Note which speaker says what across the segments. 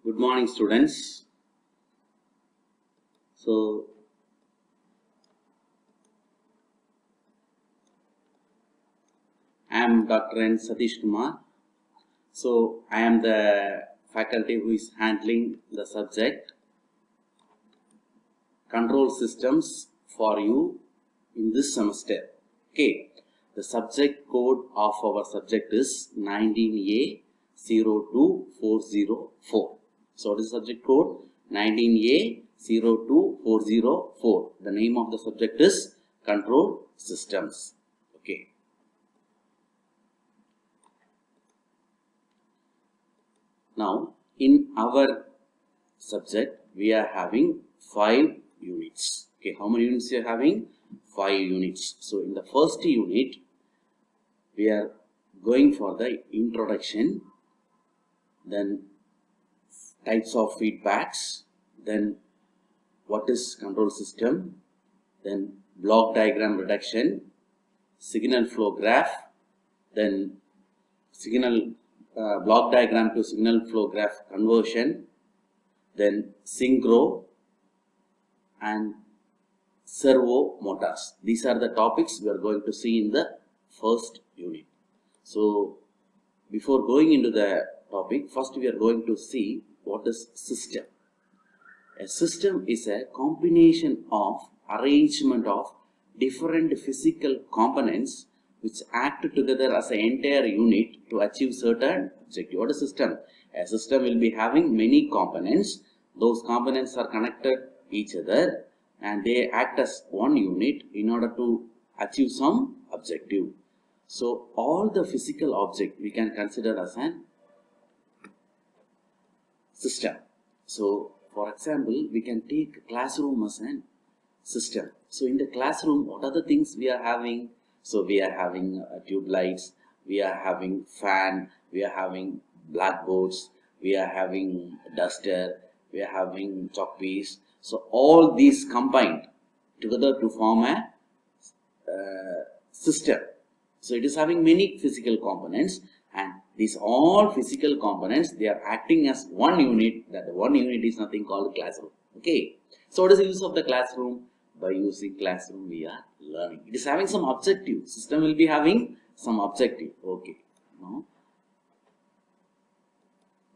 Speaker 1: Good morning, students. So, I am Dr. N. Satish Kumar. So, I am the faculty who is handling the subject control systems for you in this semester. Okay, the subject code of our subject is 19A02404. So, what is the subject code? 19A02404. The name of the subject is control systems. Okay. Now, in our subject, we are having 5 units. Okay, how many units we are having? 5 units. So, in the first unit, we are going for the introduction, then types of feedbacks, then what is control system, then block diagram reduction, signal flow graph, then block diagram to signal flow graph conversion, then synchro and servo motors. These are the topics we are going to see in the first unit. So, before going into the topic, first we are going to see what is system. A system is a combination of arrangement of different physical components which act together as an entire unit to achieve certain objective. What is system? A system will be having many components. Those components are connected each other and they act as one unit in order to achieve some objective. So, all the physical object we can consider as an system. So, for example, we can take classroom as an system. So, in the classroom, what are the things we are having? So, we are having tube lights, we are having fan, we are having blackboards, we are having duster, we are having chalk piece. So, all these combined together to form a system. So, it is having many physical components, and these all physical components, they are acting as one unit. That one unit is nothing called classroom. Okay. So, what is the use of the classroom? By using classroom, we are learning. It is having some objective. System will be having some objective. Okay.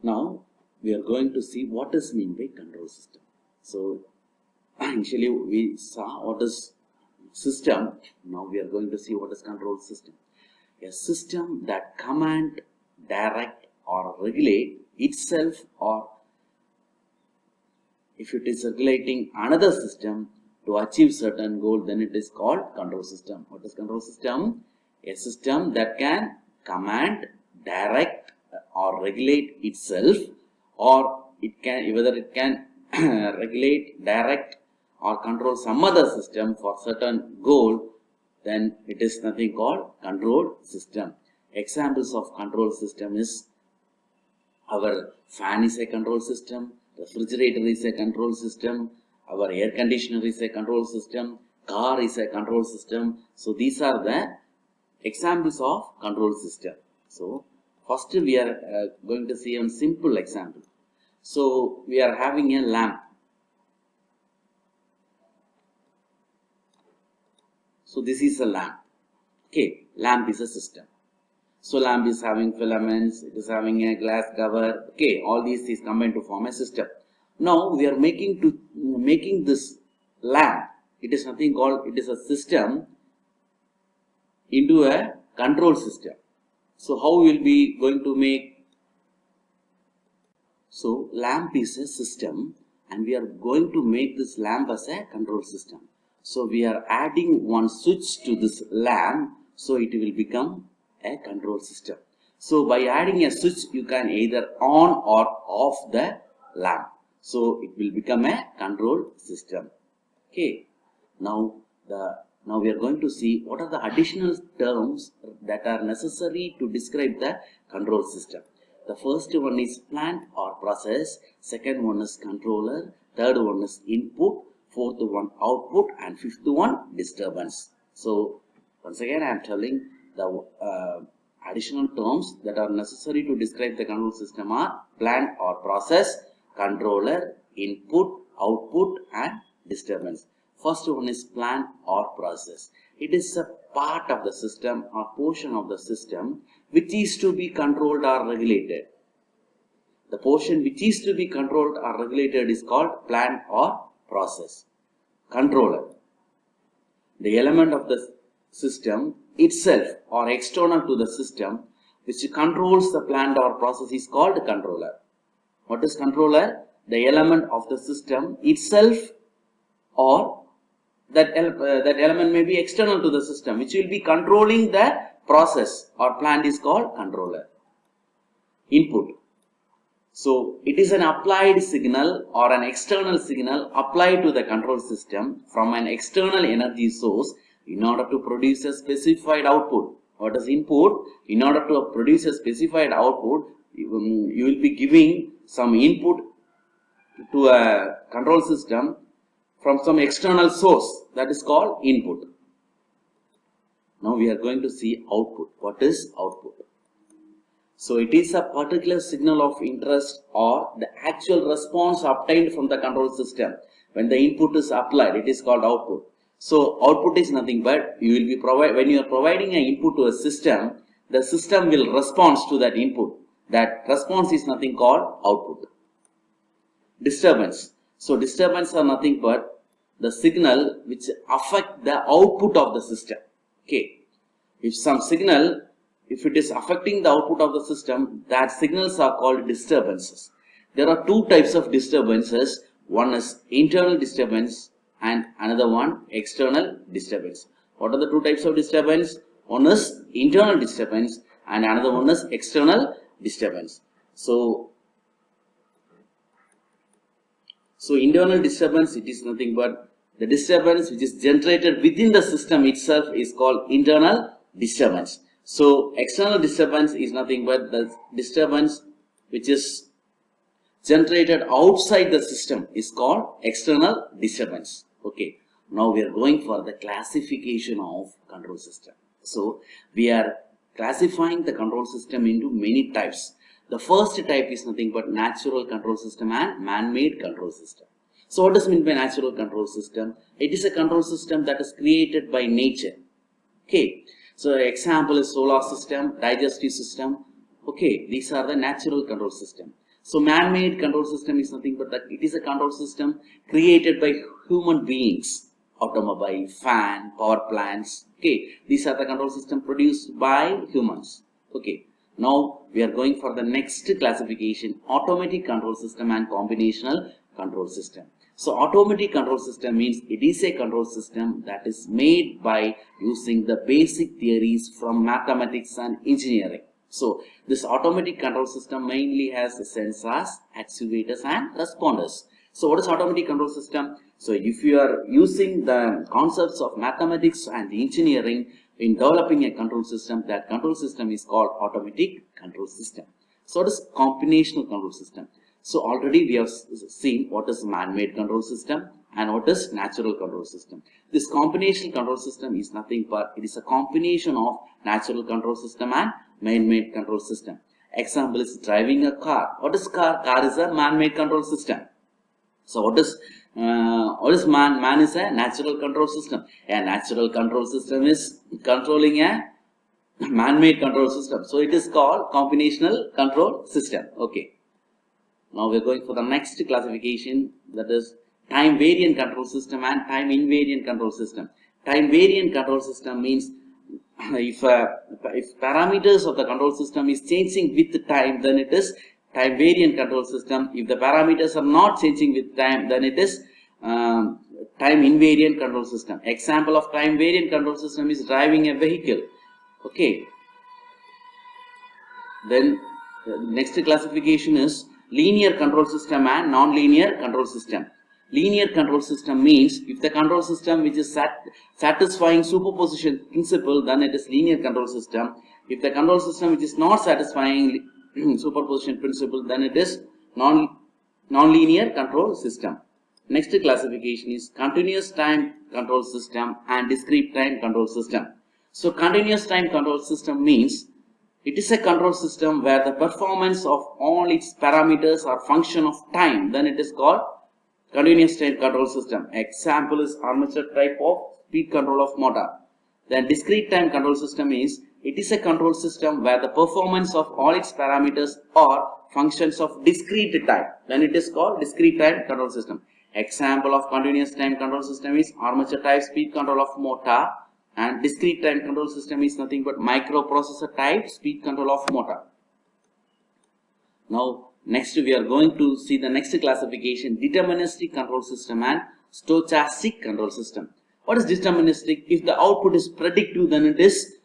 Speaker 1: Now we are going to see what is meant by control system. So, initially we saw what is system. Now we are going to see what is control system. A system that command, direct or regulate itself, or if it is regulating another system to achieve certain goal, then it is called control system. What is control system? A system that can command, direct or regulate itself, or it can whether it can regulate, direct or control some other system for certain goal, then it is nothing called control system. Examples of control system is our fan is a control system, refrigerator is a control system, our air conditioner is a control system, car is a control system. So, these are the examples of control system. So, first we are going to see a simple example. So, we are having a lamp. So, this is a lamp. Okay, lamp is a system. So, lamp is having filaments, it is having a glass cover. Okay, all these is combined to form a system. Now, we are making this lamp. It is nothing called, it is a system into a control system. So, how we will be going to make? So, lamp is a system and we are going to make this lamp as a control system. So, we are adding one switch to this lamp, so it will become a control system. So, by adding a switch, you can either on or off the lamp. So, it will become a control system. Okay. Now we are going to see what are the additional terms that are necessary to describe the control system. The first one is plant or process, second one is controller, third one is input, fourth one output, and fifth one disturbance. So, once again I am telling the additional terms that are necessary to describe the control system are plant or process, controller, input, output and disturbance. First one is plant or process. It is a part of the system or portion of the system which is to be controlled or regulated. The portion which is to be controlled or regulated is called plant or process. Controller. The element of the system itself or external to the system which controls the plant or process is called controller. What is controller? The element of the system itself or that element may be external to the system which will be controlling the process or plant is called controller. Input. So it is an applied signal or an external signal applied to the control system from an external energy source in order to produce a specified output. What is input? In order to produce a specified output, you will be giving some input to a control system from some external source, that is called input. Now we are going to see output. What is output? So it is a particular signal of interest or the actual response obtained from the control system. When the input is applied, it is called output. So output is nothing but you will be when you are providing an input to a system, the system will respond to that input. That response is nothing called output. Disturbance. So disturbance are nothing but the signal which affect the output of the system. Okay. If some signal, if it is affecting the output of the system, that signals are called disturbances. There are two types of disturbances. One is internal disturbance and another one external disturbance. What are the two types of disturbance? One is internal disturbance and another one is external disturbance. So internal disturbance, it is nothing but the disturbance which is generated within the system itself is called internal disturbance. So external disturbance is nothing but the disturbance which is generated outside the system is called external disturbance. Okay. Now we are going for the classification of control system. So we are classifying the control system into many types. The first type is nothing but natural control system and man-made control system. So what does mean by natural control system? It is a control system that is created by nature. Okay. So example is solar system, digestive system. Okay. These are the natural control system. So man-made control system is nothing but that it is a control system created by human beings. Automobile, fan, power plants. Okay. These are the control system produced by humans. Okay. Now we are going for the next classification, automatic control system and combinational control system. So automatic control system means it is a control system that is made by using the basic theories from mathematics and engineering. So this automatic control system mainly has sensors, actuators and responders. So what is automatic control system? So if you are using the concepts of mathematics and engineering in developing a control system, that control system is called automatic control system. So what is combinational control system? So already we have seen what is man-made control system and what is natural control system. This combinational control system is nothing but it is a combination of natural control system and man-made control system. Example is driving a car. What is car? Car is a man-made control system. So what is man? Man is a natural control system. A natural control system is controlling a man-made control system. So it is called combinational control system. Okay. Now we are going for the next classification, that is time variant control system and time invariant control system. Time variant control system means if parameters of the control system is changing with time, then it is time variant control system. If the parameters are not changing with time, then it is time invariant control system. Example of time variant control system is driving a vehicle. Okay. Then next classification is linear control system and non-linear control system. Linear control system means if the control system which is satisfying superposition principle, then it is linear control system. If the control system which is not satisfying superposition principle, then it is non-linear control system. Next classification is continuous time control system and discrete time control system. So continuous time control system means It is a control system where the performance of all its parameters are function of time. Then it is called continuous time control system. Example is armature type of speed control of motor. Then discrete time control system is, it is a control system where the performance of all its parameters are functions of discrete time. Then it is called discrete time control system. Example of continuous time control system is armature type speed control of motor, and discrete time control system is nothing but microprocessor type speed control of motor. Now next we are going to see the next classification, deterministic control system and stochastic control system. What is deterministic? If the output is predictive, then it is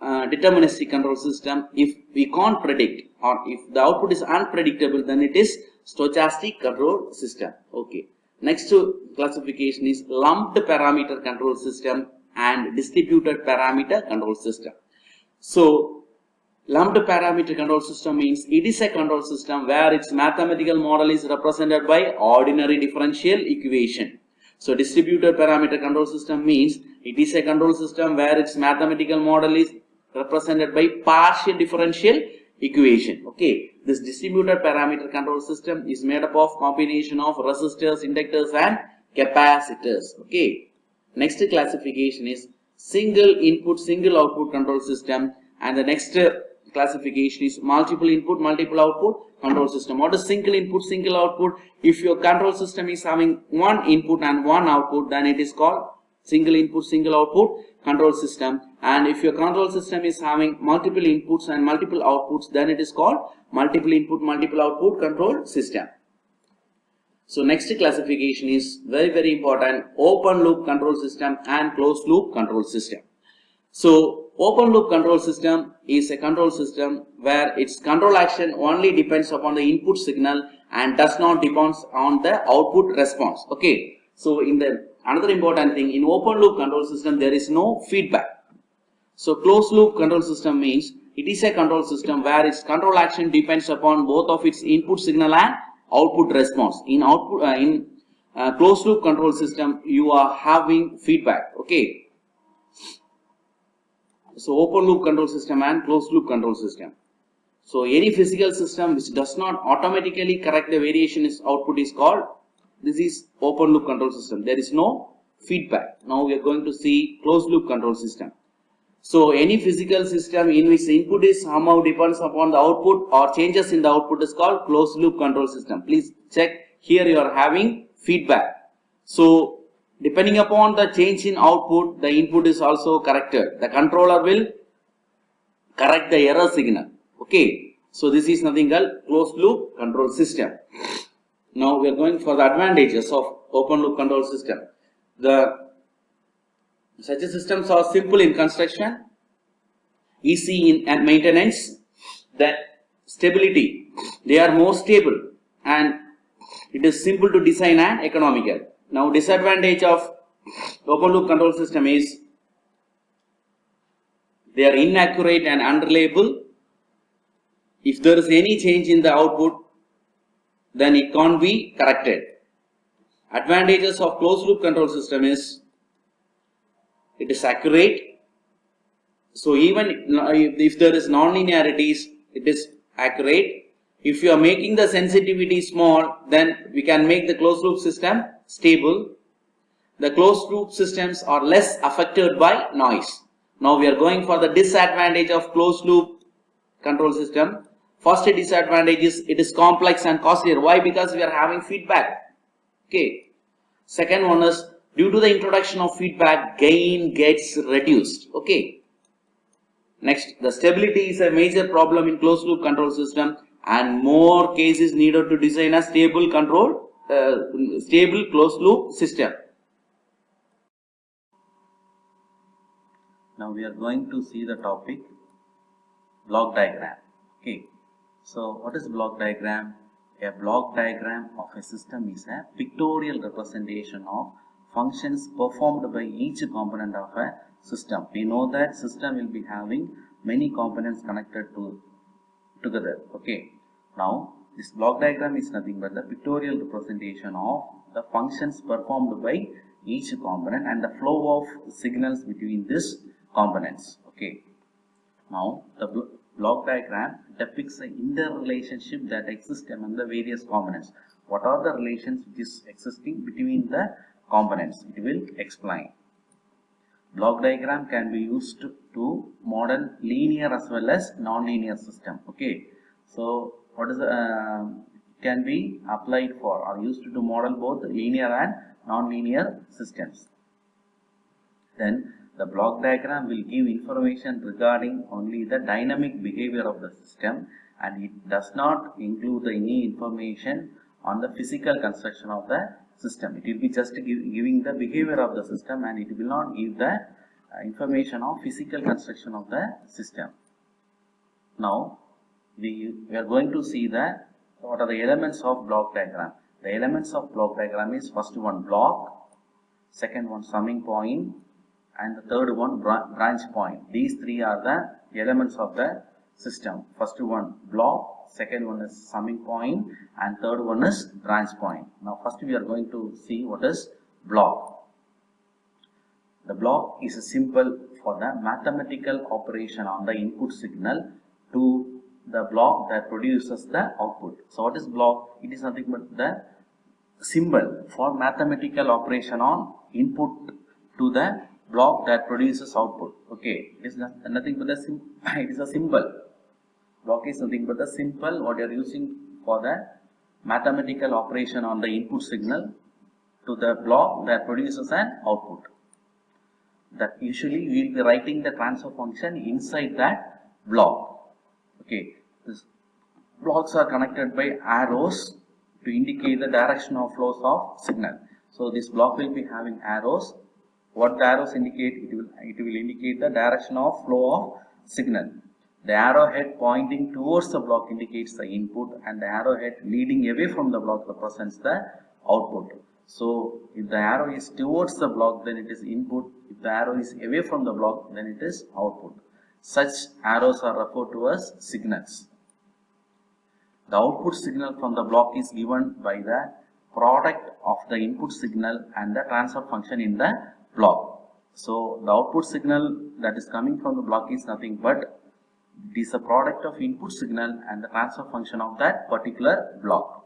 Speaker 1: deterministic control system. If we can't predict, or if the output is unpredictable, then it is stochastic control system. Okay. Next classification is lumped parameter control system and distributed parameter control system. So lumped parameter control system means it is a control system where its mathematical model is represented by ordinary differential equation. So distributed parameter control system means it is a control system where its mathematical model is represented by partial differential equation. Okay, this distributed parameter control system is made up of combination of resistors, inductors and capacitors. Okay, next classification is single input single output control system, and the next classification is multiple input multiple output control system. What is single input single output? If your control system is having one input and one output, then it is called single input single output control system. And if your control system is having multiple inputs and multiple outputs, then it is called multiple input multiple output control system. So next classification is very important, open loop control system and closed loop control system. So open loop control system is a control system where its control action only depends upon the input signal and does not depend on the output response. Okay, so in the another important thing, in open loop control system there is no feedback. So closed loop control system means it is a control system where its control action depends upon both of its input signal and output response. In closed loop control system you are having feedback. Okay, so open loop control system and closed loop control system. So any physical system which does not automatically correct the variation in output is called, this is open loop control system. There is no feedback. Now we are going to see closed loop control system. So any physical system in which the input is somehow depends upon the output or changes in the output is called closed loop control system. Please check here, you are having feedback. So depending upon the change in output, the input is also corrected. The controller will correct the error signal. Okay, so this is nothing called closed loop control system. Now we are going for the advantages of open loop control system. Such systems are simple in construction, easy in maintenance, then stability. They are more stable and it is simple to design and economical. Now disadvantage of open loop control system is they are inaccurate and unreliable. If there is any change in the output, then it can't be corrected. Advantages of closed loop control system is it is accurate. So even if there is non-linearities, it is accurate. If you are making the sensitivity small, then we can make the closed loop system stable. The closed loop systems are less affected by noise. Now we are going for the disadvantage of closed loop control system. First disadvantage is it is complex and costlier. Why? Because we are having feedback. Okay. Second one is due to the introduction of feedback, gain gets reduced. Okay. Next, the stability is a major problem in closed loop control system, and more cases needed to design a stable closed loop system. Now we are going to see the topic block diagram. Okay. So what is block diagram? A block diagram of a system is a pictorial representation of functions performed by each component of a system. We know that system will be having many components connected together. Okay. Now this block diagram is nothing but the pictorial representation of the functions performed by each component and the flow of signals between these components. Okay. Now block diagram depicts the interrelationship that exists among the various components. What are the relations which is existing between the components? It will explain. Block diagram can be used to model linear as well as non-linear system. Okay, so what is can be applied for or used to model both linear and non-linear systems. Then the block diagram will give information regarding only the dynamic behavior of the system, and it does not include any information on the physical construction of the system. It will be just giving the behavior of the system, and it will not give the information of physical construction of the system. Now we are going to see what are the elements of block diagram. The elements of block diagram is first one block, second one summing point, and the third one branch point. These three are the elements of the system. First one block, second one is summing point, and third one is branch point. Now first we are going to see what is block. The block is a symbol for the mathematical operation on the input signal to the block that produces the output. So what is block? It is nothing but the symbol for mathematical operation on input to the block that produces output. Okay, it is nothing but it is a symbol. Block is nothing but the symbol what you are using for the mathematical operation on the input signal to the block that produces an output. That usually we will be writing the transfer function inside that block. Okay, these blocks are connected by arrows to indicate the direction of flows of signal. So this block will be having arrows. What the arrows indicate? It will indicate the direction of flow of signal. The arrowhead pointing towards the block indicates the input, and the arrowhead leading away from the block represents the output. So if the arrow is towards the block, then it is input. If the arrow is away from the block, then it is output. Such arrows are referred to as signals. The output signal from the block is given by the product of the input signal and the transfer function in the block. So the output signal that is coming from the block is nothing but it is a product of input signal and the transfer function of that particular block.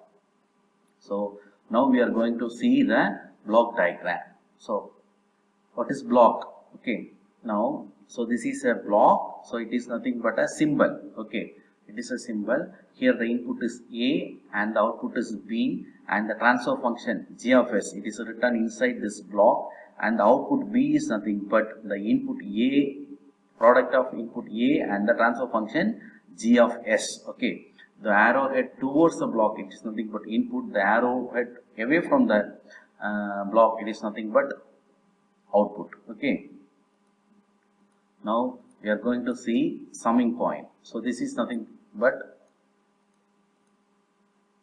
Speaker 1: So now we are going to see the block diagram. So what is block? Okay, now so this is a block, so it is nothing but a symbol. Okay, it is a symbol. Here the input is A and the output is B, and the transfer function g of s, it is written inside this block, and the output B is nothing but the input A, product of input A and the transfer function g of s. Okay, the arrowhead towards the block, it is nothing but input. The arrowhead away from the block, it is nothing but output. Okay, now we are going to see summing point. So this is nothing but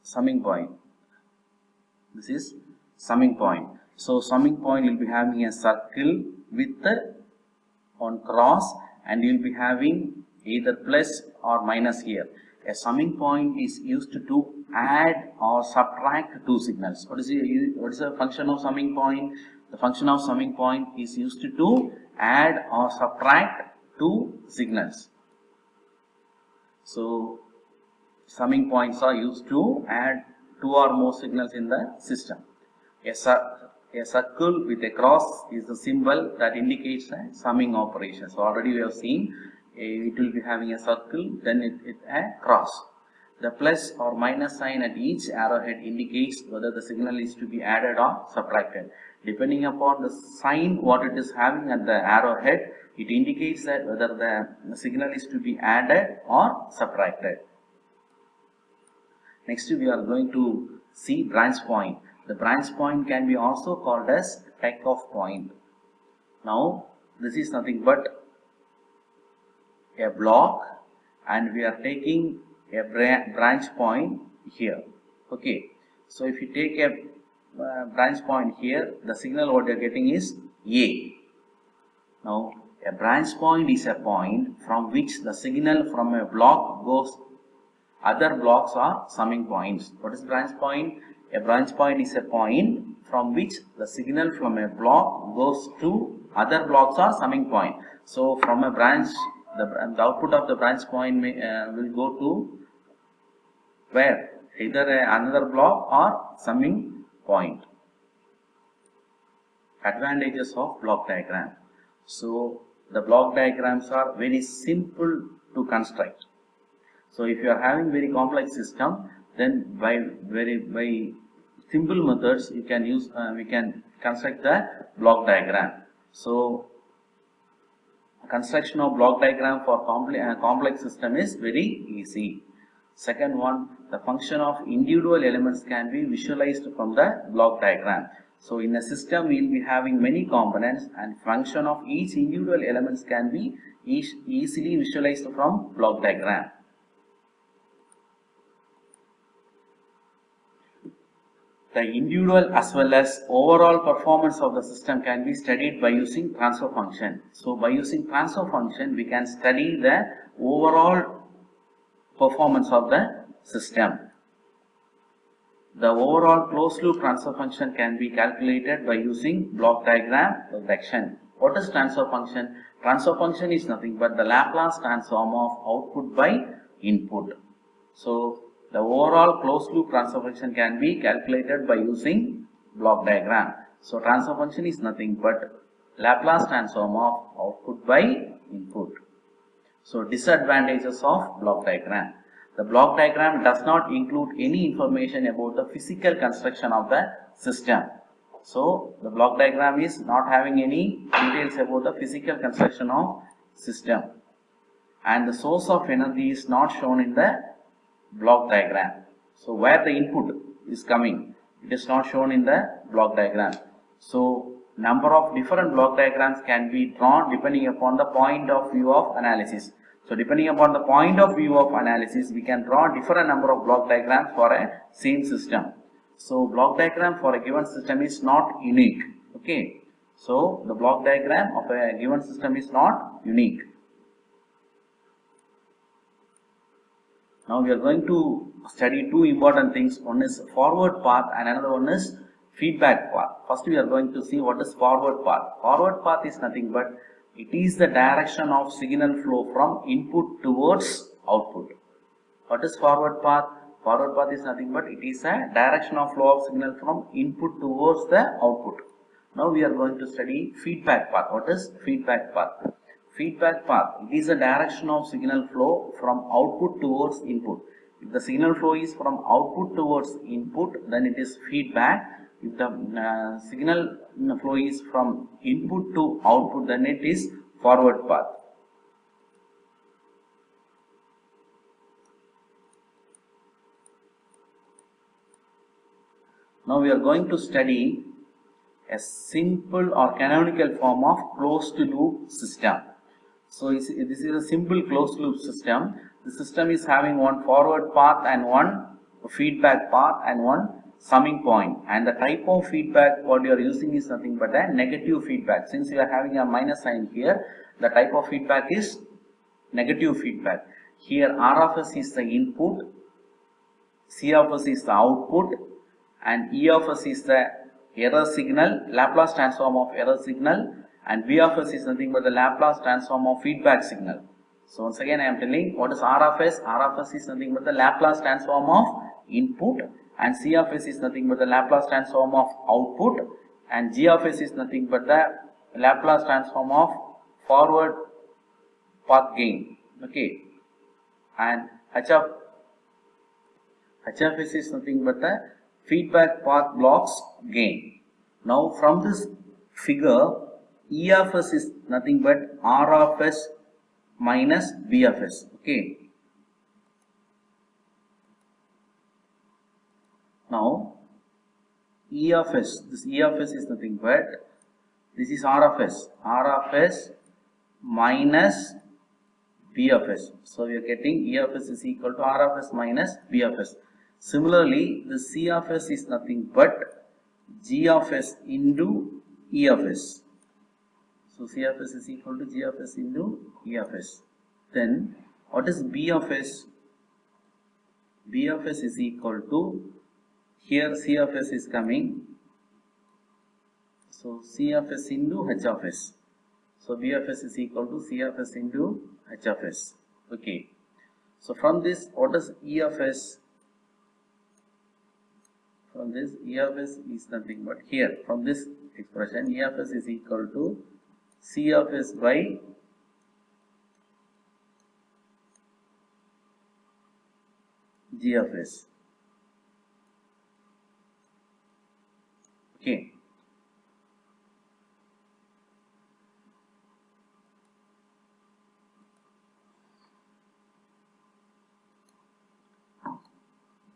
Speaker 1: summing point. This is summing point. So summing point will be having a circle with the on cross, and you will be having either plus or minus here. A summing point is used to add or subtract two signals. What is the function of summing point? The function of summing point is used to add or subtract two signals. So summing points are used to add two or more signals in the system. A circle with a cross is the symbol that indicates a summing operation. So already we have seen it will be having a circle, then it a cross. The plus or minus sign at each arrowhead indicates whether the signal is to be added or subtracted. Depending upon the sign what it is having at the arrowhead, it indicates that whether the signal is to be added or subtracted. Next we are going to see branch point. The branch point can be also called as takeoff point. Now this is nothing but a block, and we are taking a branch point here. Okay, so if you take a branch point here, the signal what you are getting is A. Now a branch point is a point from which the signal from a block goes. Other blocks are summing points. What is branch point? A branch point is a point from which the signal from a block goes to other blocks are summing point. So from a branch
Speaker 2: the output of the branch point will go to where? Either another block or summing point. Advantages of block diagram. So the block diagrams are very simple to construct. So if you are having very complex system, then by simple methods you can use we can construct the block diagram. So construction of block diagram for complex system is very easy. Second one, the function of individual elements can be visualized from the block diagram. So in a system we will be having many components, and function of each individual elements can be easily visualized from block diagram. The individual as well as overall performance of the system can be studied by using transfer function. So by using transfer function we can study the overall performance of the system. The overall closed loop transfer function can be calculated by using block diagram reduction. What is transfer function? Transfer function is nothing but the Laplace transform of output by input. So the overall closed loop transfer function can be calculated by using block diagram. So transfer function is nothing but Laplace transform of output by input. So disadvantages of block diagram. The block diagram does not include any information about the physical construction of the system. So the block diagram is not having any details about the physical construction of system, and the source of energy is not shown in the block diagram. So where the input is coming, it is not shown in the block diagram. So number of different block diagrams can be drawn depending upon the point of view of analysis. So depending upon the point of view of analysis, we can draw different number of block diagrams for a same system. So block diagram for a given system is not unique. Okay. So the block diagram of a given system is not unique. Now we are going to study two important things. One is forward path and another one is feedback path. First we are going to see what is forward path. Forward path is nothing but it is the direction of signal flow from input towards output. What is forward path? Forward path is nothing but it is a direction of flow of signal from input towards the output. Now we are going to study feedback path. What is feedback path? Feedback path, it is a direction of signal flow from output towards input. If the signal flow is from output towards input, then it is feedback. If the signal flow is from input to output, then it is forward path. Now we are going to study a simple or canonical form of closed loop system. So this is a simple closed loop system. The system is having one forward path and one feedback path and one summing point, and the type of feedback what you are using is nothing but a negative feedback. Since you are having a minus sign here, the type of feedback is negative feedback. Here R of S is the input, C of S is the output, and E of S is the error signal, Laplace transform of error signal, and V of S is nothing but the Laplace transform of feedback signal. So once again I am telling what is R of S. R of S is nothing but the Laplace transform of input, and C of S is nothing but the Laplace transform of output, and G of S is nothing but the Laplace transform of forward path gain. Okay, and H of S is nothing but the feedback path blocks gain. Now from this figure, E of S is nothing but R of S minus B of S. Okay. Now E of S, this E of S is nothing but this is R of S. R of S minus B of S. So we are getting E of S is equal to R of S minus B of S. Similarly, the C of S is nothing but G of S into E of S. So C of S is equal to G of S into E of S. Then what is B of S? B of S is equal to, here C of S is coming, so C of S into H of S. So B of S is equal to C of S into h of s. Okay. So from this, what is E of s? From this, E of s is nothing but here. From this expression, E of s is equal to C of s by G of s. Okay.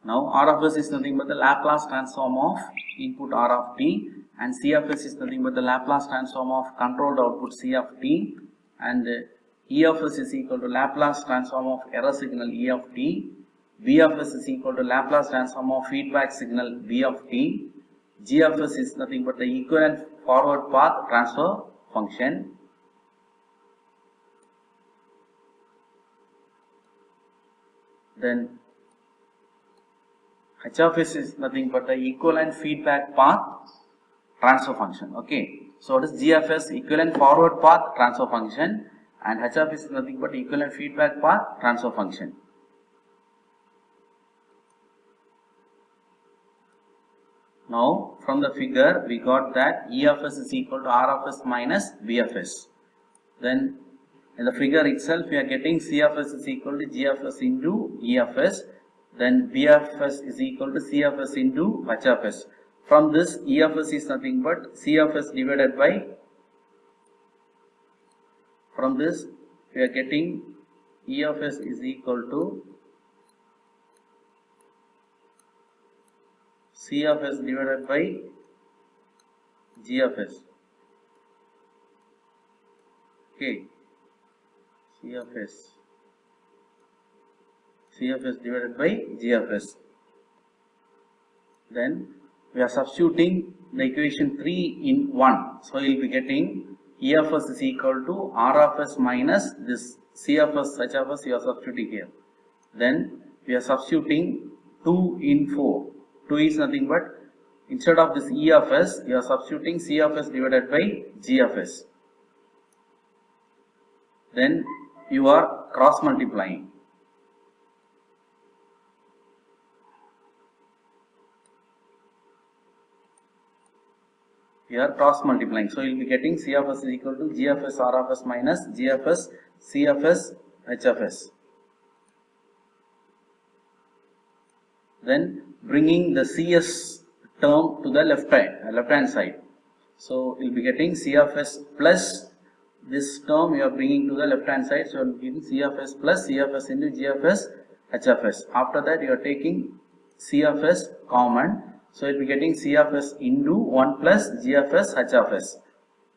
Speaker 2: Now R of s is nothing but the Laplace transform of input R of t, and C of s is nothing but the Laplace transform of controlled output C of t, and E of s is equal to Laplace transform of error signal E of t. B of s is equal to Laplace transform of feedback signal B of t. G of s is nothing but the equivalent forward path transfer function. Then H of s is nothing but the equivalent feedback path transfer function. Okay. So what is G of s? Equivalent forward path transfer function, and H of s is nothing but equivalent feedback path transfer function. Now from the figure we got that E of s is equal to R of s minus B of s. Then in the figure itself we are getting C of s is equal to G of s into E of s. Then B of s is equal to C of s into H of s. From this, E of s is nothing but C of s divided by, from this we are getting E of s is equal to C of s divided by G of s. Okay, C of s divided by G of s. Then we are substituting the equation 3 in 1. So we will be getting E of s is equal to R of s minus this C of s, H of s you are substituting here. Then we are substituting 2 in 4. 2 is nothing but, instead of this E of s, you are substituting C of s divided by G of s. Then you are cross multiplying. You are cross multiplying. So you will be getting C of s is equal to G of s R of s minus G of s C of s H of s. Then bringing the CS term to the left hand side. So you will be getting C of s plus this term you are bringing to the left hand side. So you will be getting C of s plus C of s into G of s H of s. After that you are taking C of s common. So you will be getting C of s into 1 plus G of s H of s.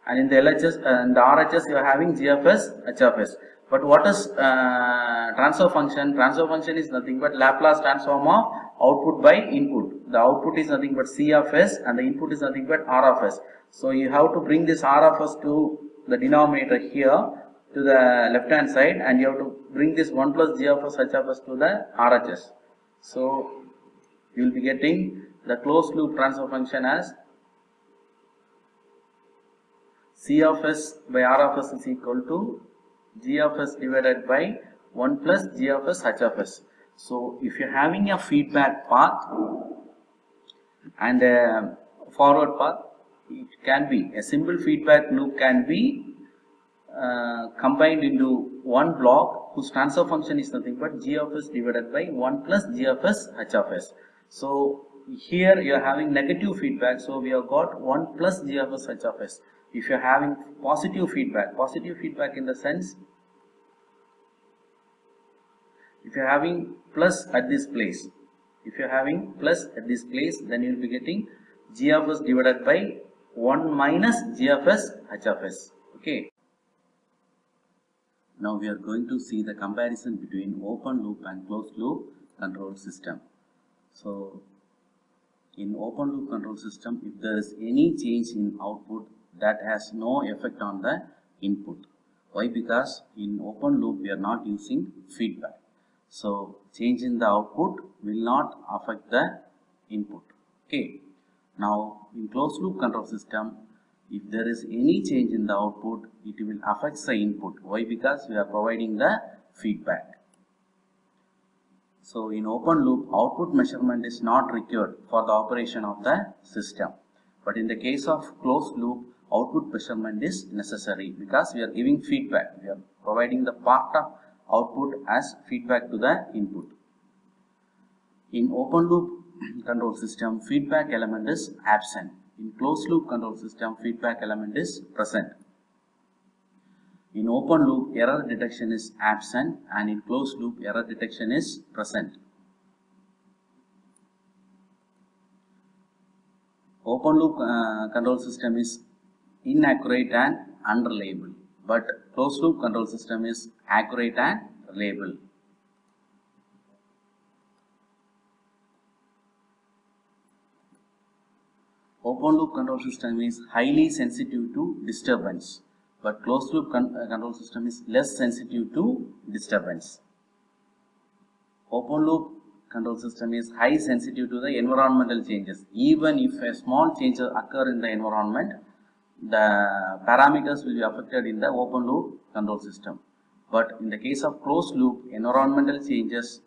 Speaker 2: And in the LHS and the RHS you are having G of s H of s. But what is transfer function? Transfer function is nothing but Laplace transform of output by input. The output is nothing but C of s and the input is nothing but R of s. So you have to bring this R of s to the denominator here to the left hand side, and you have to bring this 1 plus G of s H of s to the RHS. So you will be getting the closed loop transfer function as C of s by R of s is equal to G of s divided by 1 plus G of s H of s. So if you are having a feedback path and a forward path, it can be a simple feedback loop can be combined into one block whose transfer function is nothing but G of s divided by 1 plus G of s H of s. So here you are having negative feedback, so we have got 1 plus G of s H of s. If you are having positive feedback in the sense, if you are having plus at this place, then you will be getting G of s divided by 1 minus G of s H of s. Okay. Now we are going to see the comparison between open loop and closed loop control system. So in open loop control system, if there is any change in output, that has no effect on the input. Why? Because in open loop we are not using feedback. So change in the output will not affect the input. Okay. Now in closed loop control system, If there is any change in the output, it will affect the input. Why? Because we are providing the feedback. So in open loop, output measurement is not required for the operation of the system. But in the case of closed loop, output measurement is necessary because we are giving feedback. We are providing the part of output as feedback to the input. In open loop control system, feedback element is absent. In closed loop control system, feedback element is present. In open loop, error detection is absent, and in closed loop, error detection is present. Open loop control system is inaccurate and unreliable, but closed loop control system is accurate and reliable. Open loop control system is highly sensitive to disturbance, but closed loop control system is less sensitive to disturbance. Open loop control system is high sensitive to the environmental changes. Even if a small change occur in the environment, the parameters will be affected in the open loop control system. But in the case of closed loop, environmental changes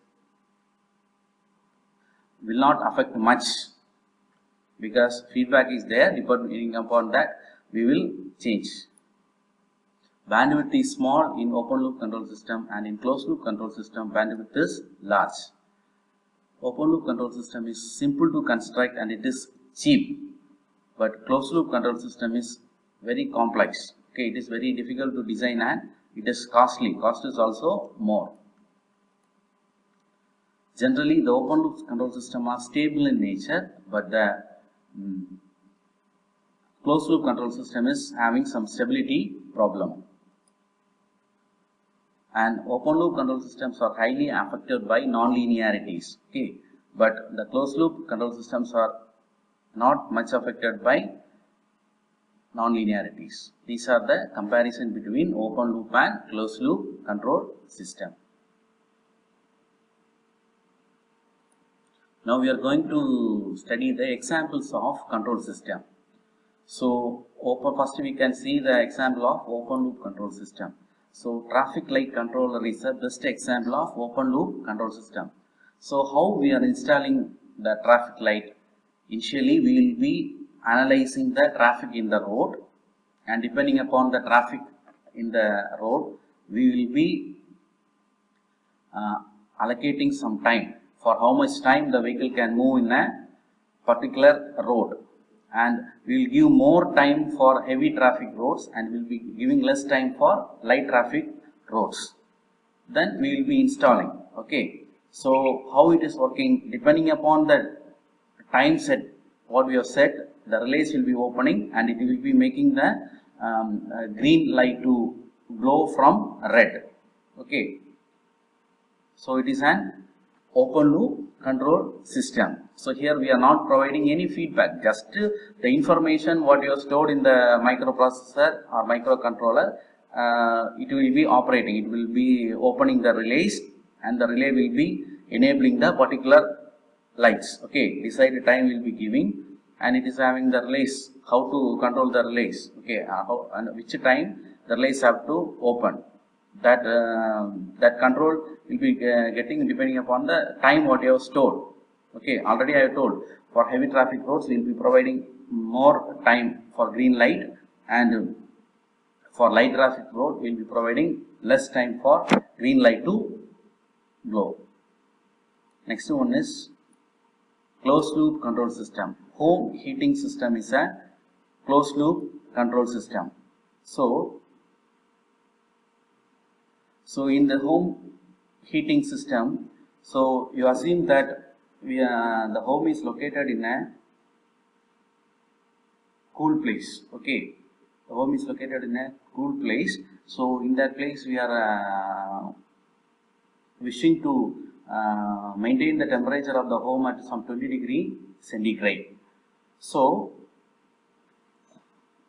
Speaker 2: will not affect much because feedback is there. Depending upon that, we will change. Bandwidth is small in open loop control system, and in closed loop control system bandwidth is large. Open loop control system is simple to construct and it is cheap, but closed loop control system is very complex. Okay, it is very difficult to design and it is costly. Cost is also more. Generally, the open loop control system are stable in nature, but the closed loop control system is having some stability problem. And open loop control systems are highly affected by non-linearities. Okay, but the closed loop control systems are not much affected by non-linearities. These are the comparison between open loop and closed loop control system. Now we are going to study the examples of control system. So first we can see the example of open loop control system. So traffic light controller is the best example of open loop control system. So how we are installing the traffic light? Initially we will be analyzing the traffic in the road, and depending upon the traffic in the road, we will be allocating some time for how much time the vehicle can move in a particular road, and we will give more time for heavy traffic roads and we will be giving less time for light traffic roads. Then we will be installing. Okay, so how it is working, depending upon the time set what we have set, the relays will be opening and it will be making the green light to glow from red. Okay, so it is an open loop control system. So here we are not providing any feedback, just the information what you have stored in the microprocessor or microcontroller, it will be operating, it will be opening the relays and the relay will be enabling the particular lights. Okay, decided time will be giving and it is having the relays, how to control the relays. Okay, how and which time the relays have to open. That that control will be getting depending upon the time what you have stored. Okay, already I have told for heavy traffic roads we will be providing more time for green light, and for light traffic road we will be providing less time for green light to glow. Next one is closed loop control system. Home heating system is a closed loop control system. So in the home heating system, so you assume that the home is located in a cool place. Okay, the home is located in a cool place. So in that place we are wishing to maintain the temperature of the home at some 20 degree centigrade. So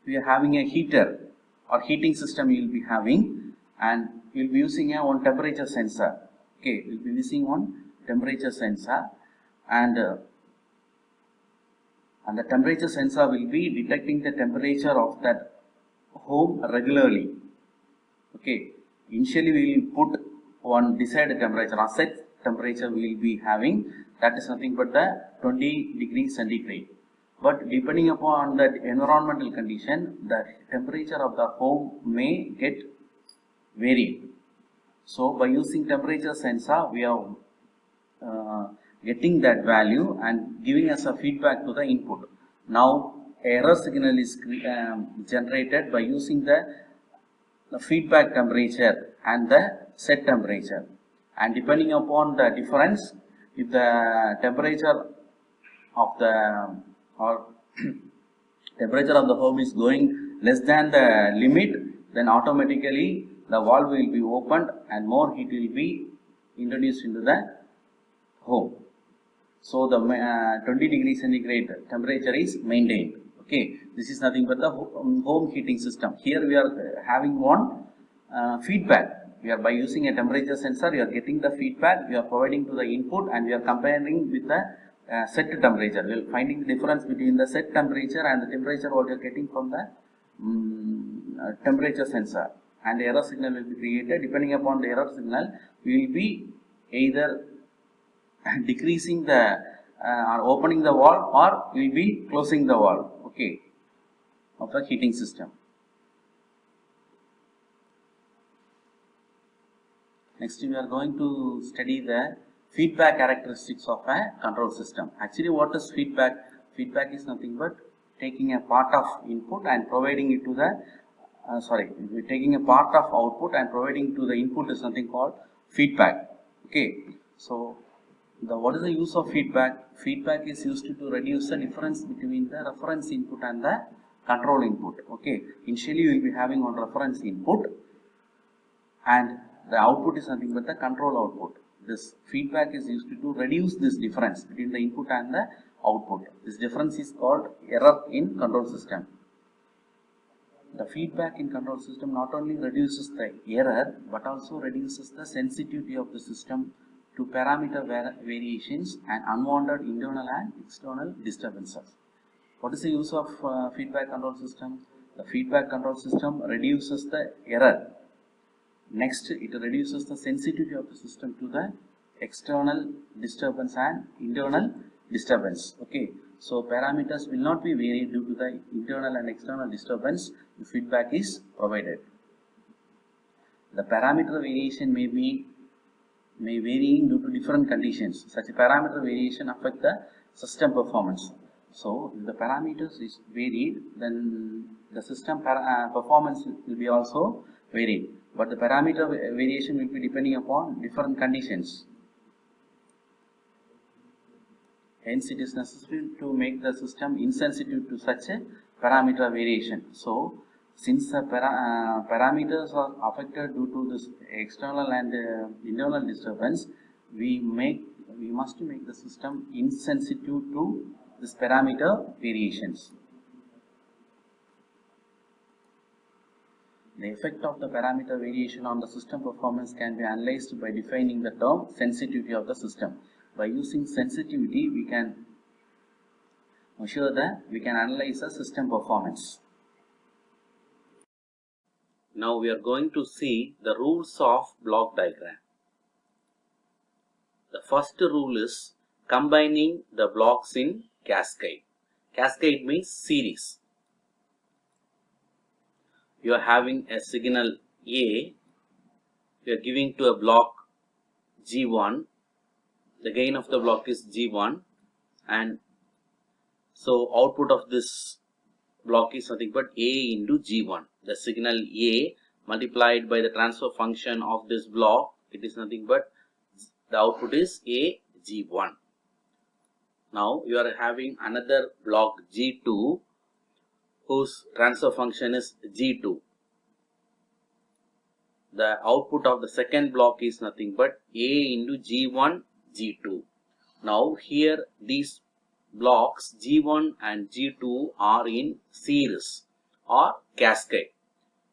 Speaker 2: we are having a heater or heating system you will be having, and we will be using one temperature sensor. Okay, we will be using one temperature sensor, and and the temperature sensor will be detecting the temperature of that home regularly. Okay, initially we will put one desired temperature or set temperature we will be having, that is nothing but the 20 degrees centigrade. But depending upon the environmental condition, the temperature of the home may get varied. So by using temperature sensor, we are getting that value and giving us a feedback to the input. Now error signal is generated by using the feedback temperature and the set temperature, and depending upon the difference, if the temperature of the or temperature of the home is going less than the limit, then automatically the valve will be opened and more heat will be introduced into the home. So the 20 degrees centigrade temperature is maintained. Okay, this is nothing but the home heating system. Here we are having one feedback. We are by using a temperature sensor, we are getting the feedback, we are providing to the input, and we are comparing with the set temperature. We are finding the difference between the set temperature and the temperature what you are getting from the temperature sensor, and the error signal will be created. Depending upon the error signal, we will be either decreasing the or opening the valve, or we will be closing the valve, okay, of the heating system. Next we are going to study the feedback characteristics of a control system. Actually, what is feedback? Feedback is nothing but taking a part of input and providing it to the taking a part of output and providing to the input is something called feedback. Okay, so what is the use of feedback? Feedback is used to reduce the difference between the reference input and the control input. Okay, initially you will be having one reference input and the output is nothing but the control output. This feedback is used to reduce this difference between the input and the output. This difference is called error in control system. The feedback in control system not only reduces the error but also reduces the sensitivity of the system to parameter variations and unwanted internal and external disturbances. What is the use of feedback control system? The feedback control system reduces the error. Next, it reduces the sensitivity of the system to the external disturbance and internal disturbance. Okay, so parameters will not be varied due to the internal and external disturbance if feedback is provided. The parameter variation may vary due to different conditions. Such a parameter variation affect the system performance. So if the parameters is varied, then the system performance will be also varied. But the parameter variation will be depending upon different conditions. Hence, it is necessary to make the system insensitive to such a parameter variation. So, since the parameters are affected due to this external and internal disturbance, we must make the system insensitive to this parameter variations. The effect of the parameter variation on the system performance can be analyzed by defining the term sensitivity of the system. By using sensitivity, we can analyze the system performance. Now we are going to see the rules of block diagram. The first rule is combining the blocks in cascade. Cascade means series. You are having a signal A, you are giving to a block G1, the gain of the block is G1, and so output of this block is nothing but A into G1. The signal A multiplied by the transfer function of this block, it is nothing but the output is A G1. Now you are having another block G2 whose transfer function is G2. The output of the second block is nothing but A into G1, G2. Now here these blocks G1 and G2 are in series or cascade.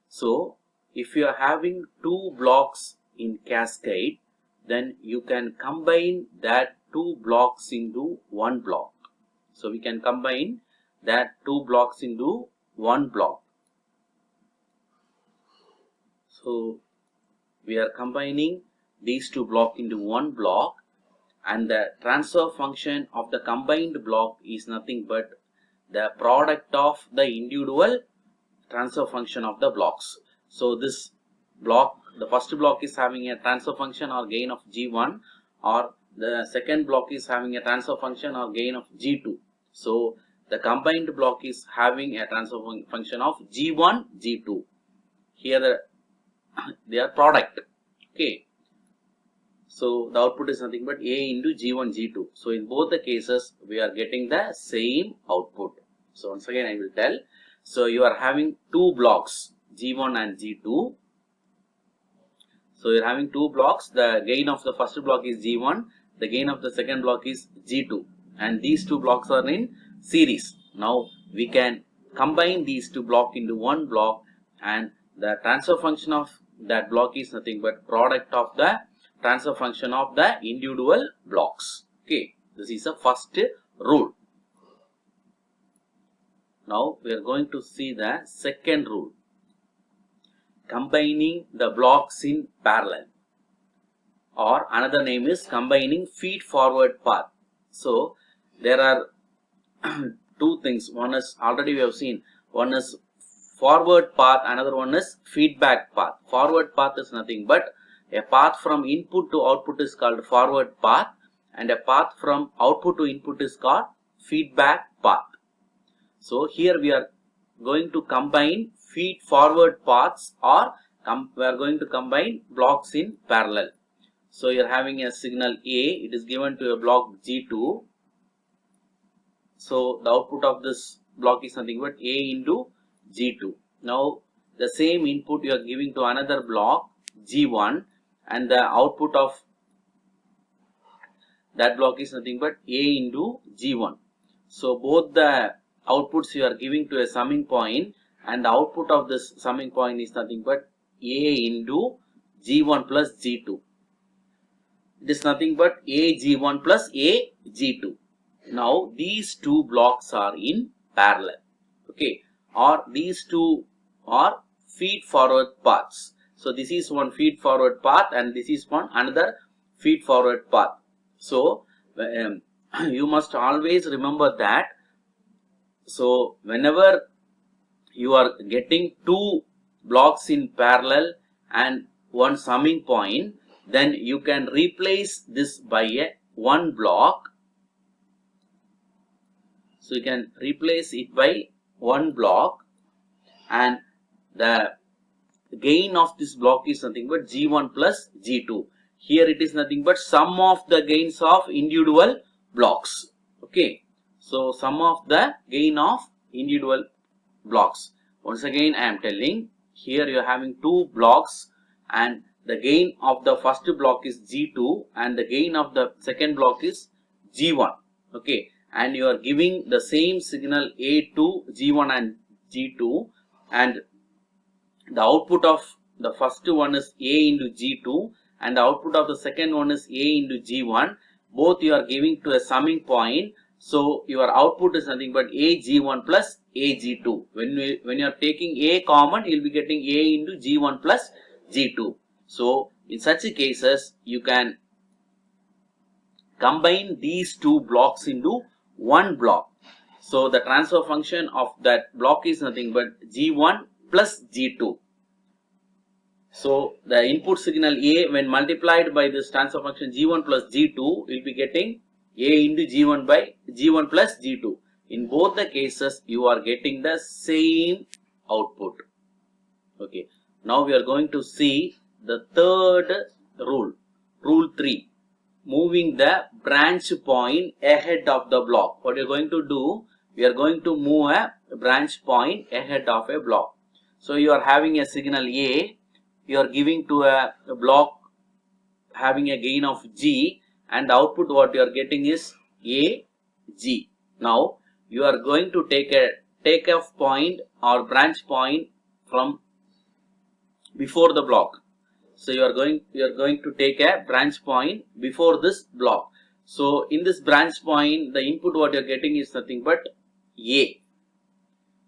Speaker 2: So if you are having two blocks in cascade, then you can combine that two blocks into one block. So we can combine that two blocks into one block. So we are combining these two blocks into one block, and the transfer function of the combined block is nothing but the product of the individual transfer function of the blocks. So this block, the first block is having a transfer function or gain of G1, or the second block is having a transfer function or gain of G2. So the combined block is having a transfer function of G1, G2. Here they are product. Okay. So the output is nothing but A into G1, G2. So in both the cases, we are getting the same output. So once again I will tell. So you are having two blocks, G1 and G2. So you are having two blocks. The gain of the first block is G1. The gain of the second block is G2. And these two blocks are in series. Now we can combine these two blocks into one block, and the transfer function of that block is nothing but product of the transfer function of the individual blocks. Okay, this is the first rule. Now we are going to see the second rule, combining the blocks in parallel, or another name is combining feed forward path. So there are two things. One is already we have seen, one is forward path, another one is feedback path. Forward path is nothing but a path from input to output is called forward path, and a path from output to input is called feedback path. So here we are going to combine feed forward paths, or we are going to combine blocks in parallel. So you are having a signal A, it is given to a block G2. So the output of this block is nothing but A into G2. Now the same input you are giving to another block G1, and the output of that block is nothing but A into G1. So both the outputs you are giving to a summing point, and the output of this summing point is nothing but A into G1 plus G2. It is nothing but A G1 plus A G2. Now these two blocks are in parallel. Okay, or these two are feed forward paths. So this is one feed forward path, and this is one another feed forward path. So you must always remember that. So whenever you are getting two blocks in parallel and one summing point, then you can replace this by a one block. So you can replace it by one block, and the gain of this block is nothing but G1 plus G2. Here it is nothing but sum of the gains of individual blocks. Okay, so sum of the gain of individual blocks. Once again I am telling, here you are having two blocks, and the gain of the first block is G2 and the gain of the second block is G1. Okay, and you are giving the same signal A to G1 and G2, and the output of the first one is A into G2 and the output of the second one is A into G1. Both you are giving to a summing point. So your output is nothing but AG1 plus AG2. When you are taking A common, you will be getting A into G1 plus G2. So in such cases, you can combine these two blocks into one block. So the transfer function of that block is nothing but G1 plus G2. So the input signal A, when multiplied by this transfer function G1 plus G2, will be getting A into G1 by G1 plus G2. In both the cases, you are getting the same output. Okay. Now we are going to see the third rule. Rule 3. Moving the branch point ahead of the block. What we are going to do? We are going to move a branch point ahead of a block. So you are having a signal A. You are giving to a block having a gain of G, and the output what you are getting is A, G. Now you are going to take a takeoff point or branch point from before the block. So you are going to take a branch point before this block. So in this branch point, the input what you are getting is nothing but A.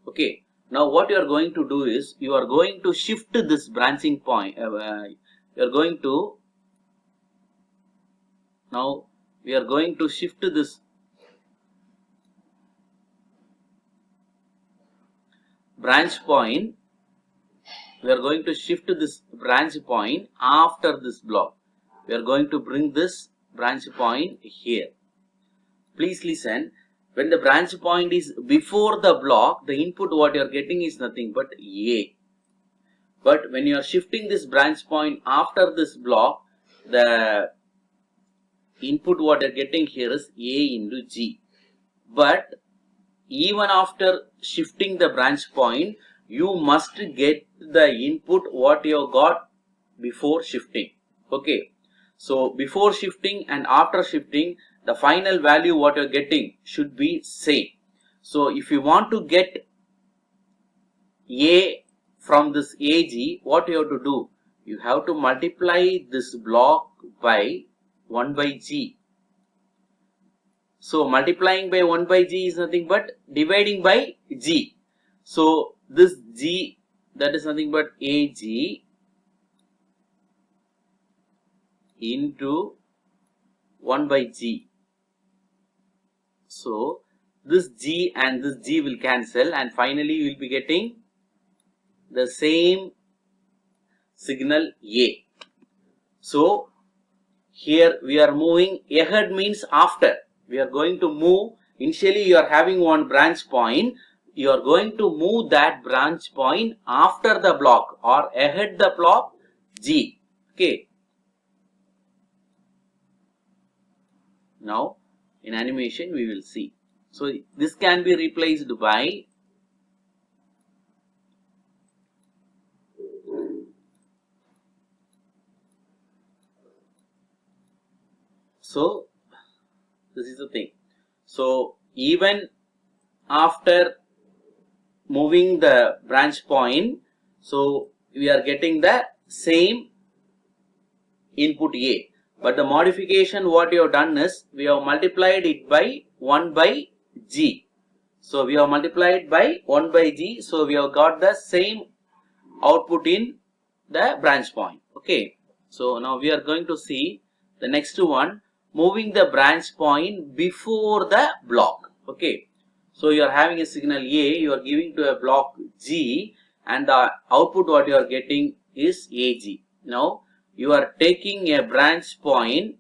Speaker 2: Okay. Now what you are going to do is, you are going to shift this branching point. You are going to, now we are going to shift this branch point. We are going to shift this branch point after this block. We are going to bring this branch point here. Please listen. When the branch point is before the block, the input what you are getting is nothing but A. But when you are shifting this branch point after this block, the input what you are getting here is A into G. But even after shifting the branch point, you must get the input what you got before shifting. Okay. So before shifting and after shifting, the final value what you're getting should be same. So if you want to get A from this AG, what you have to do? You have to multiply this block by 1 by G. So multiplying by 1 by G is nothing but dividing by G. So this G, that is nothing but AG into 1 by G. So this G and this G will cancel, and finally you will be getting the same signal A. So here we are moving ahead, means after. We are going to move. Initially you are having one branch point. You are going to move that branch point after the block or ahead the block G. Okay. Now in animation we will see. So this can be replaced by so this is the thing. So even after moving the branch point, so we are getting the same input A. But the modification what we have done is, we have multiplied it by 1 by G. So we have multiplied by 1 by G. So we have got the same output in the branch point. Okay. So now we are going to see the next one, moving the branch point before the block. Okay. So you are having a signal A, you are giving to a block G, and the output what you are getting is AG. Now you are taking a branch point,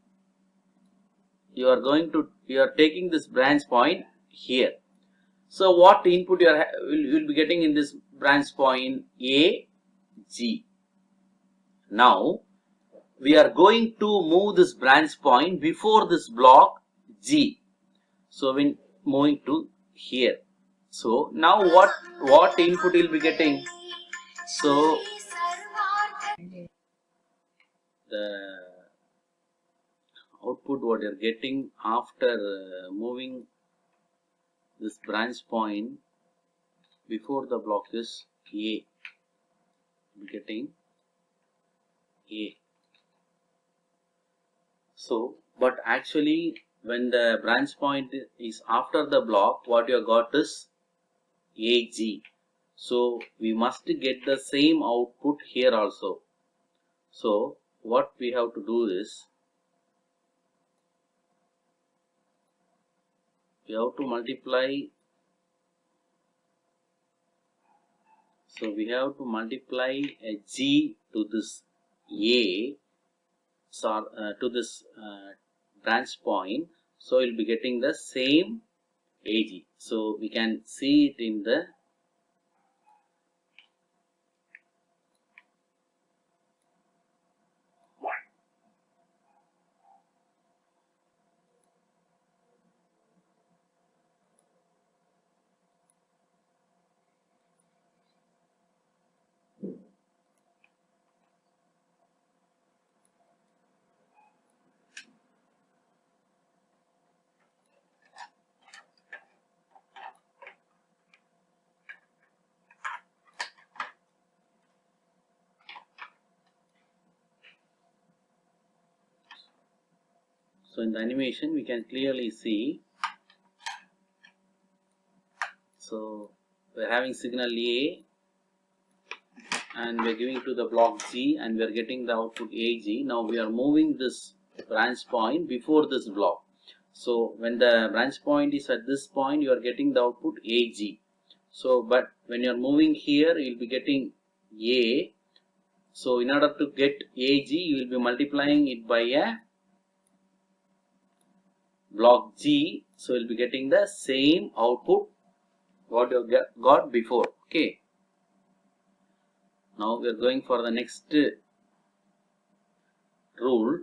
Speaker 2: you are taking this branch point here. So what input you will be getting in this branch point? A, G. Now we are going to move this branch point before this block G. So when moving to here. So now what input will be getting? So the output what you are getting after moving this branch point before the block is A. Getting A. So, but actually when the branch point is after the block, what you got is AG. So we must get the same output here also. So what we have to do is, we have to multiply. So we have to multiply a G to this A, to this branch point. So we'll be getting the same AG. So we can see it in the So in the animation we can clearly see, so we're having signal A and we're giving to the block G and we're getting the output AG. Now we are moving this branch point before this block. So when the branch point is at this point, you are getting the output AG. So but when you're moving here, you'll be getting A. So in order to get AG, you will be multiplying it by a block G. So you'll be getting the same output what you got before. Okay. Now we are going for the next rule.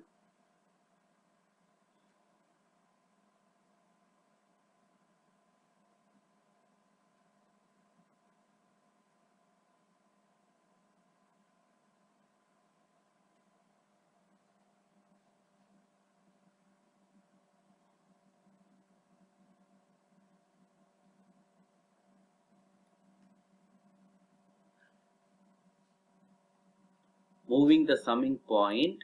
Speaker 2: Moving the summing point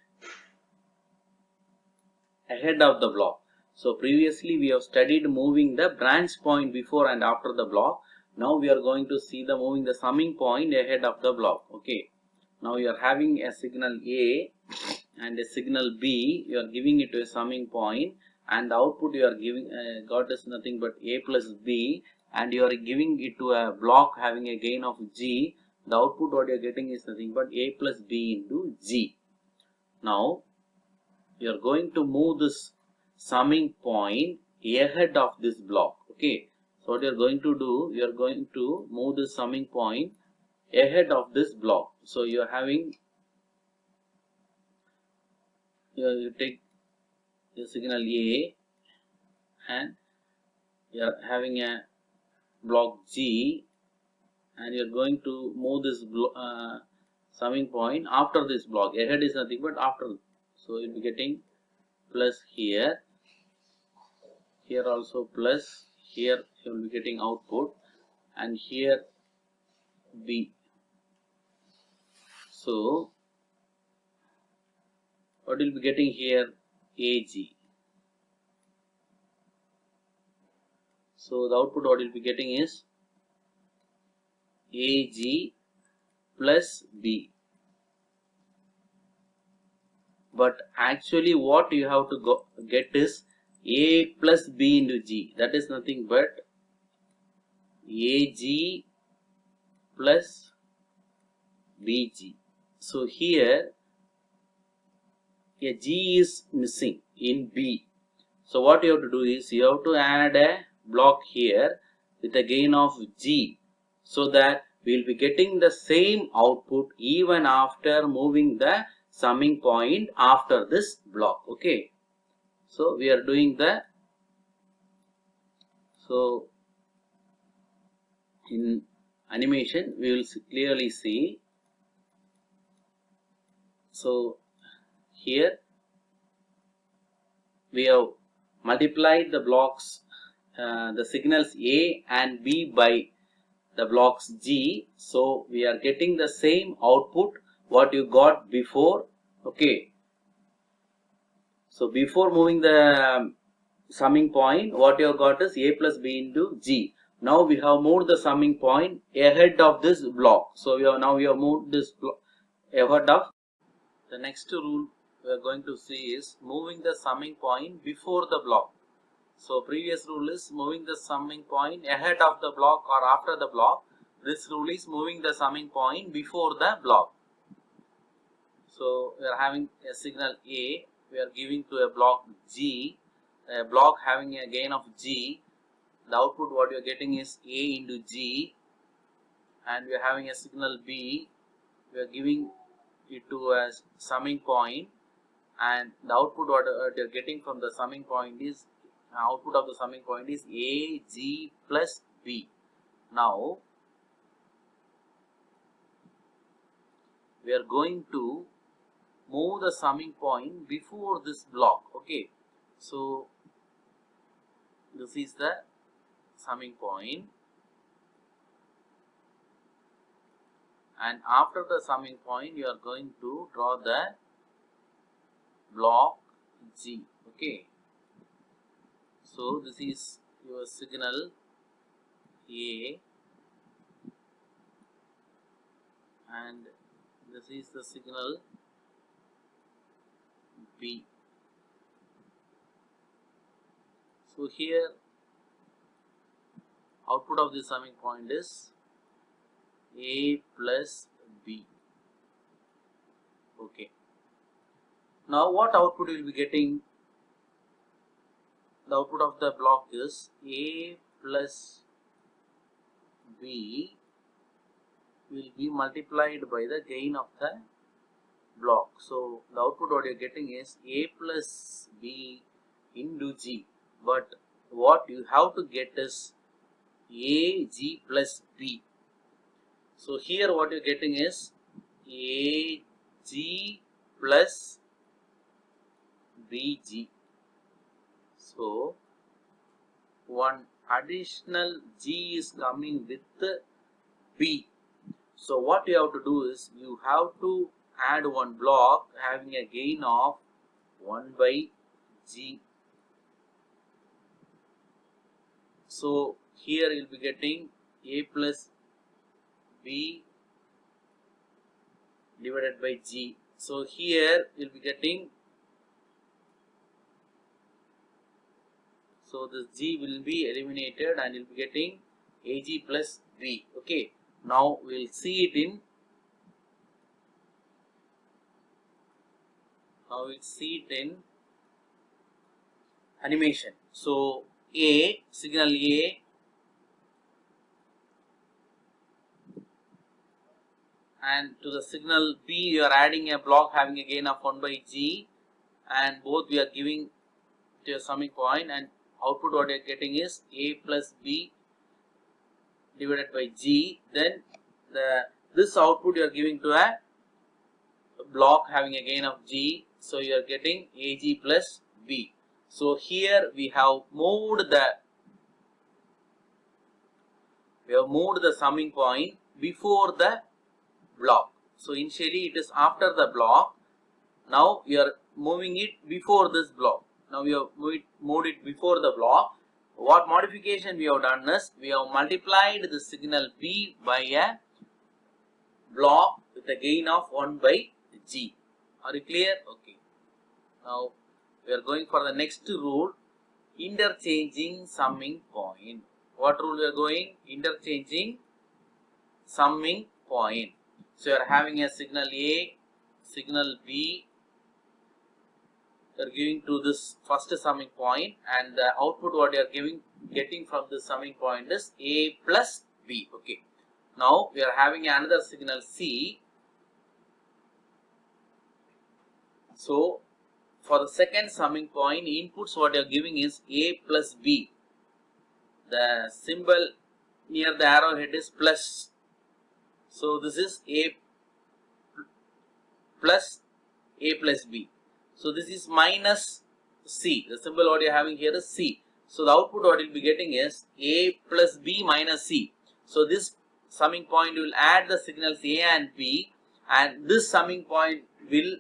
Speaker 2: ahead of the block. So previously we have studied moving the branch point before and after the block. Now we are going to see the moving the summing point ahead of the block. Okay. Now you are having a signal A and a signal B. You are giving it to a summing point, and the output you are giving got is nothing but A plus B, and you are giving it to a block having a gain of G. The output what you are getting is nothing but A plus B into G. Now you are going to move this summing point ahead of this block. Okay, so what you are going to do, you are going to move the summing point ahead of this block. So you are having, you take the signal A and you are having a block G, and you are going to move this summing point after this block. Ahead is nothing but after. So you will be getting plus here, here also plus, here you will be getting output, and here B. So what will be getting here? AG. So the output what will be getting is AG plus B. But actually what you have to get is A plus B into G. That is nothing but AG plus BG. So here a G is missing in B. So what you have to do is you have to add a block here with a gain of G, so that we will be getting the same output even after moving the summing point after this block. Okay, so we are doing the, so in animation we will clearly see. So here we have multiplied the blocks, the signals A and B by the blocks G. So we are getting the same output what you got before. Okay, so before moving the summing point, what you have got is A plus B into G. Now we have moved the summing point ahead of this block. So we have moved this block ahead of. The next rule we are going to see is moving the summing point before the block. So previous rule is moving the summing point ahead of the block or after the block. This rule is moving the summing point before the block. So we are having a signal A, we are giving to a block G, a block having a gain of G. The output what you are getting is A into G, and we are having a signal B, we are giving it to a summing point, and the output what you are getting from the summing point is, output of the summing point is A, G plus B. Now we are going to move the summing point before this block. Okay, so this is the summing point, and after the summing point you are going to draw the block G. Okay,
Speaker 1: So this is your signal A and this is the signal B. So here output of this summing point is A plus B. Okay. Now what output will be getting? The output of the block is A plus B will be multiplied by the gain of the block. So the output what you are getting is A plus B into G. But what you have to get is A G plus B. So here what you are getting is A G plus B G. So one additional G is coming with B. So what you have to do is you have to add one block having a gain of 1 by G. So here you will be getting A plus B divided by G. So here you will be getting, so this G will be eliminated and you will be getting AG plus B. Okay. Now we will see it in, animation. So signal A and to the signal B you are adding a block having a gain of 1 by G, and both we are giving to a summing point, and output what you are getting is A plus B divided by G. Then this output you are giving to a block having a gain of G, so you are getting AG plus B. So here we have moved the summing point before the block. So initially it is after the block. Now we are moving it before this block. Now we have moved it before the block. What modification we have done is we have multiplied the signal B by a block with a gain of 1 by G. Are you clear? Okay. Now we are going for the next rule, interchanging summing point. What rule we are going? Interchanging summing point. So you are having a signal A, signal B, you are giving to this first summing point, and the output what you are getting from this summing point is A plus B. Okay. Now we are having another signal C. So for the second summing point, inputs what you are giving is A plus B. The symbol near the arrowhead is plus. So this is A plus B. So this is minus C. The symbol what you are having here is C. So the output what you will be getting is A plus B minus C. So this summing point will add the signals A and B, and this summing point will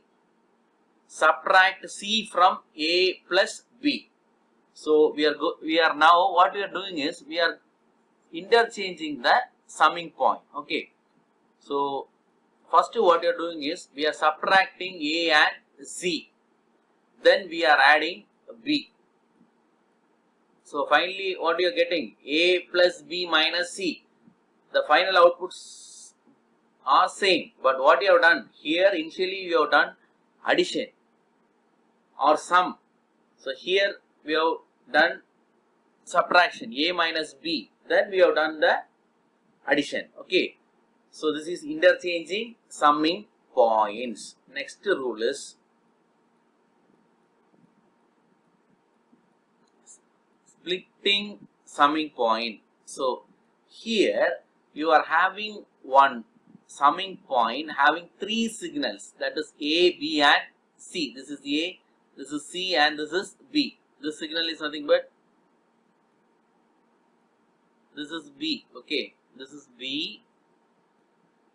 Speaker 1: subtract C from A plus B. So we are now, what we are doing is we are interchanging the summing point. Okay. So first what we are doing is we are subtracting A and C. Then we are adding B. So finally what you are getting? A plus B minus C. The final outputs are same. But what you have done? Here initially you have done addition or sum. So here we have done subtraction, A minus B. Then we have done the addition. Okay. So this is interchanging summing points. Next rule is splitting summing point. So here you are having one summing point having three signals, that is A, B and C. This is A, this is C and this is B. This signal is nothing but this is B. Okay, this is B,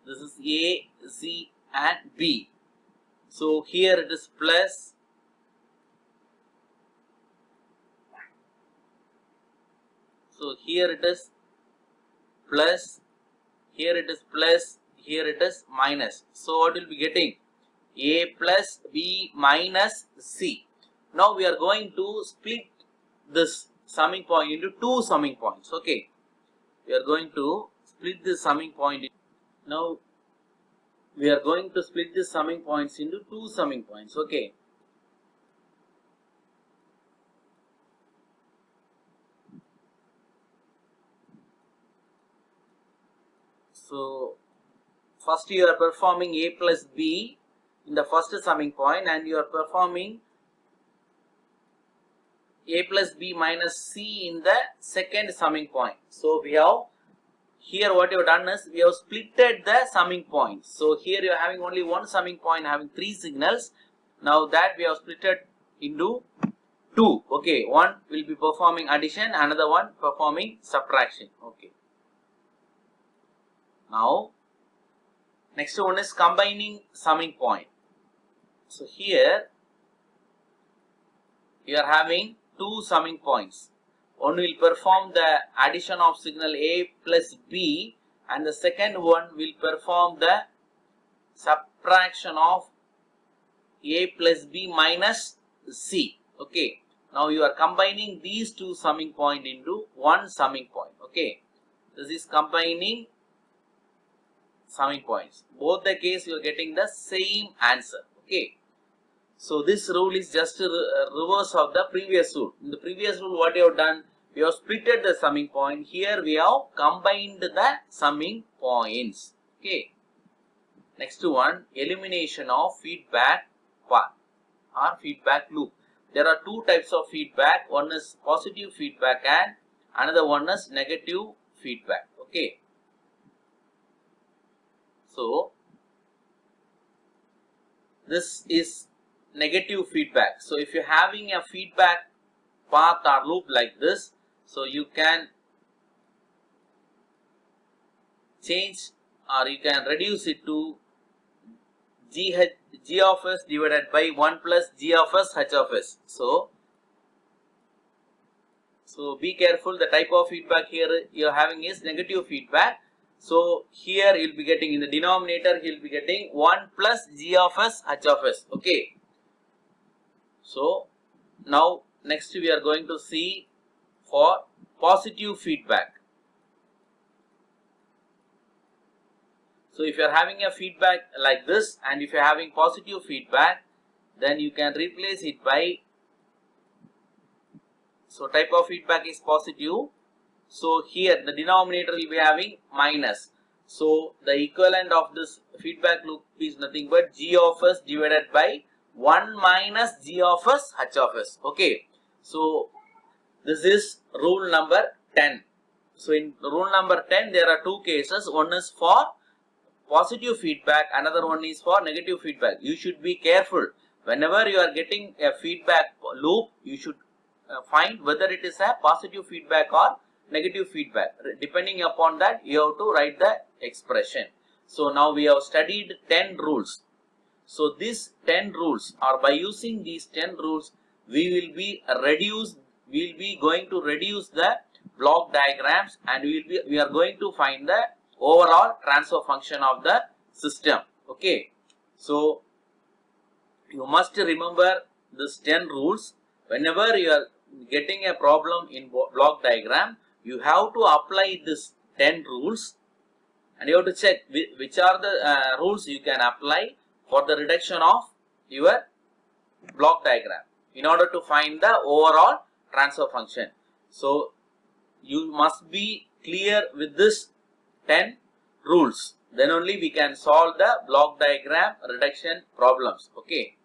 Speaker 1: this is A, C and B. So here it is plus
Speaker 2: So here it is plus, here it is plus, here it is minus. So what will be getting? A plus B minus C. Now we are going to split this summing point into two summing points. Okay, we are going to split this summing point. Now we are going to split this summing points into two summing points. Okay, so first you are performing A plus B in the first summing point, and you are performing A plus B minus C in the second summing point. So we have here what you have done is we have splitted the summing points. So here you are having only one summing point having three signals. Now that we have splitted into two. Okay, one will be performing addition, another one performing subtraction. Okay. Now next one is combining summing point. So here you are having two summing points. One will perform the addition of signal A plus B, and the second one will perform the subtraction of A plus B minus C. Okay. Now you are combining these two summing point into one summing point. Okay. This is combining summing points. Both the case you are getting the same answer. Okay. So this rule is just a reverse of the previous rule. In the previous rule, what you have done, we have splitted the summing point. Here we have combined the summing points. Okay. Next one, elimination of feedback path or feedback loop. There are two types of feedback. One is positive feedback and another one is negative feedback. Okay. So this is negative feedback. So if you're having a feedback path or loop like this, so you can change or you can reduce it to g of s divided by 1 plus g of s h of s. So be careful, the type of feedback here you are having is negative feedback. So here you will be getting, in the denominator you will be getting 1 plus g of s h of s. Okay. So now next we are going to see for positive feedback. So if you are having a feedback like this, and if you are having positive feedback, then you can replace it by, so type of feedback is positive. So here the denominator will be having minus. So the equivalent of this feedback loop is nothing but g of s divided by 1 minus g of s h of s. Okay. So this is rule number 10. So in rule number 10 there are two cases. One is for positive feedback, another one is for negative feedback. You should be careful. Whenever you are getting a feedback loop, you should find whether it is a positive feedback or negative feedback. Depending upon that, you have to write the expression. So now we have studied 10 rules. So these 10 rules, or by using these 10 rules, we will be going to reduce the block diagrams, and we are going to find the overall transfer function of the system. Okay. So you must remember these 10 rules. Whenever you are getting a problem in block diagram, you have to apply this 10 rules, and you have to check which are the rules you can apply for the reduction of your block diagram in order to find the overall transfer function. So you must be clear with this 10 rules. Then only we can solve the block diagram reduction problems. Okay.